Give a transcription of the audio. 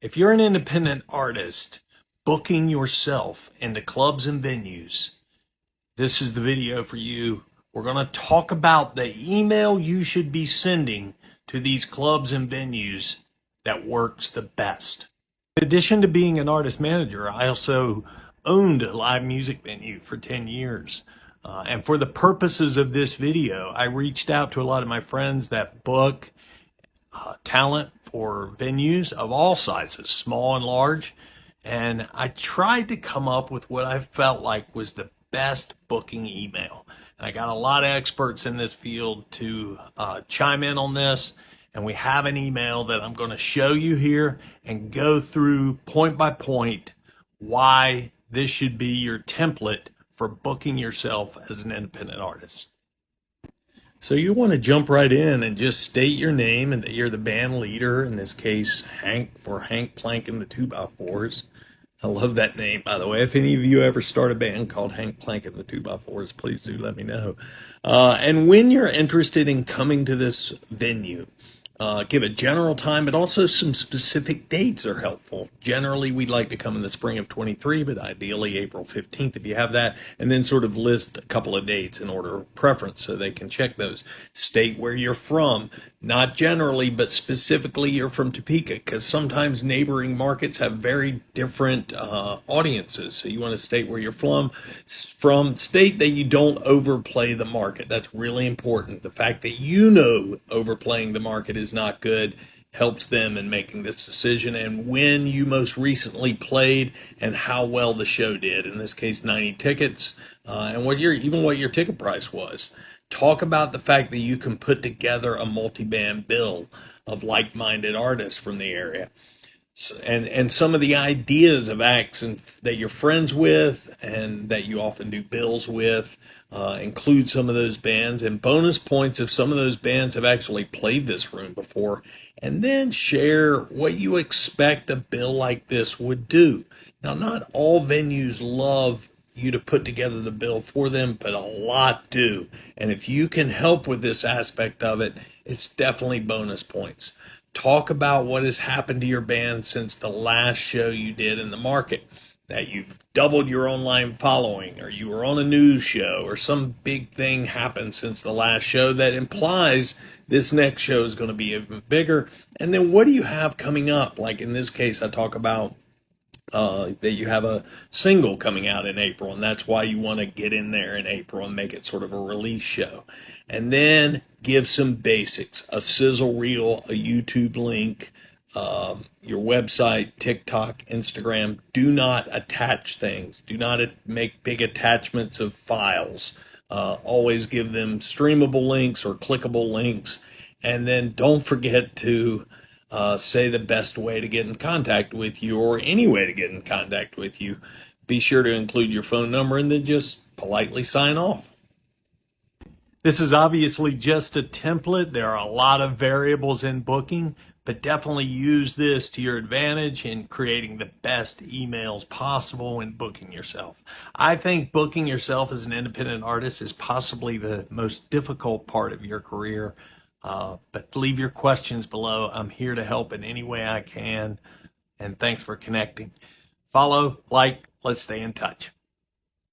If you're an independent artist booking yourself into clubs and venues, this is the video for you. We're going to talk about the email you should be sending to these clubs and venues that works the best. In addition to being an artist manager, I also owned a live music venue for 10 years. And for the purposes of this video, I reached out to a lot of my friends that book talent for venues of all sizes, small and large. And I tried to come up with what I felt like was the best booking email. And I got a lot of experts in this field to chime in on this. And we have an email that I'm going to show you here and go through point by point why this should be your template for booking yourself as an independent artist. So you want to jump right in and just state your name and that you're the band leader, in this case, Hank Plank and the 2x4s. I love that name, by the way. If any of you ever start a band called Hank Plank and the 2x4s, please do let me know. And when you're interested in coming to this venue, give a general time, but also some specific dates are helpful. Generally, we'd like to come in the spring of 23, but ideally April 15th if you have that, and then sort of list a couple of dates in order of preference so they can check those. State where you're from, not generally, but specifically you're from Topeka, because sometimes neighboring markets have very different audiences. So you want to state where you're from, state that you don't overplay the market. That's really important. The fact that you know overplaying the market is not good helps them in making this decision, and when you most recently played and how well the show did. In this case, 90 tickets, and what your ticket price was. Talk about the fact that you can put together a multi-band bill of like-minded artists from the area, and some of the ideas of acts that you're friends with and that you often do bills with. Include some of those bands and bonus points if some of those bands have actually played this room before, and then share what you expect a bill like this would do. Now, not all venues love you to put together the bill for them, but a lot do. And if you can help with this aspect of it, it's definitely bonus points. Talk about what has happened to your band since the last show you did in the market, that you've doubled your online following, or you were on a news show, or some big thing happened since the last show that implies this next show is going to be even bigger. And then what do you have coming up? Like in this case, I talk about that you have a single coming out in April, and that's why you want to get in there in April and make it sort of a release show. And then give some basics, a sizzle reel, a YouTube link, your website, TikTok, Instagram. Do not attach things. Do not make big attachments of files. Always give them streamable links or clickable links. And then don't forget to say the best way to get in contact with you, or any way to get in contact with you. Be sure to include your phone number and then just politely sign off. This is obviously just a template. There are a lot of variables in booking, but definitely use this to your advantage in creating the best emails possible when booking yourself. I think booking yourself as an independent artist is possibly the most difficult part of your career, but leave your questions below. I'm here to help in any way I can, and thanks for connecting. Follow, like, let's stay in touch.